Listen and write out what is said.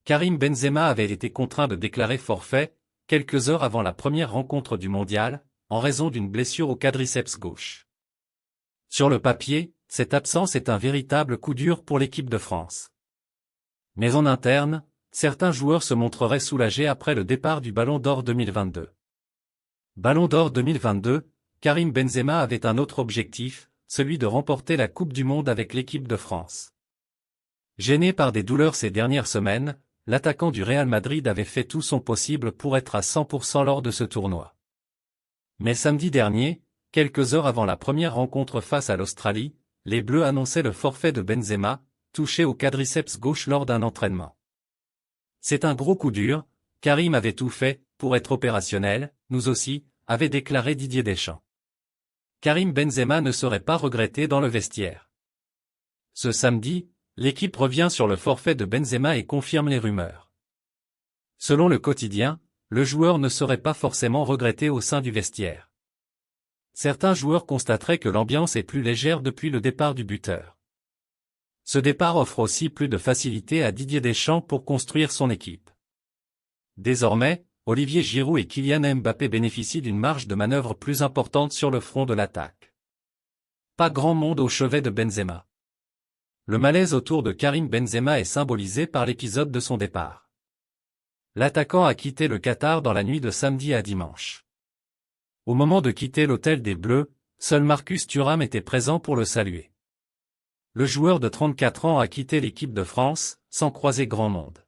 Karim Benzema avait été contraint de déclarer forfait, quelques heures avant la première rencontre du mondial, en raison d'une blessure au quadriceps gauche. Sur le papier, cette absence est un véritable coup dur pour l'équipe de France. Mais en interne, certains joueurs se montreraient soulagés après le départ du Ballon d'Or 2022. Ballon d'Or 2022, Karim Benzema avait un autre objectif, celui de remporter la Coupe du Monde avec l'équipe de France. Gêné par des douleurs ces dernières semaines, l'attaquant du Real Madrid avait fait tout son possible pour être à 100% lors de ce tournoi. Mais samedi dernier, quelques heures avant la première rencontre face à l'Australie, les Bleus annonçaient le forfait de Benzema, touché au quadriceps gauche lors d'un entraînement. C'est un gros coup dur, Karim avait tout fait pour être opérationnel, nous aussi, avait déclaré Didier Deschamps. Karim Benzema ne serait pas regretté dans le vestiaire. Ce samedi, l'équipe revient sur le forfait de Benzema et confirme les rumeurs. Selon le quotidien, le joueur ne serait pas forcément regretté au sein du vestiaire. Certains joueurs constateraient que l'ambiance est plus légère depuis le départ du buteur. Ce départ offre aussi plus de facilité à Didier Deschamps pour construire son équipe. Désormais, Olivier Giroud et Kylian Mbappé bénéficient d'une marge de manœuvre plus importante sur le front de l'attaque. Pas grand monde au chevet de Benzema. Le malaise autour de Karim Benzema est symbolisé par l'épisode de son départ. L'attaquant a quitté le Qatar dans la nuit de samedi à dimanche. Au moment de quitter l'hôtel des Bleus, seul Marcus Thuram était présent pour le saluer. Le joueur de 34 ans a quitté l'équipe de France, sans croiser grand monde.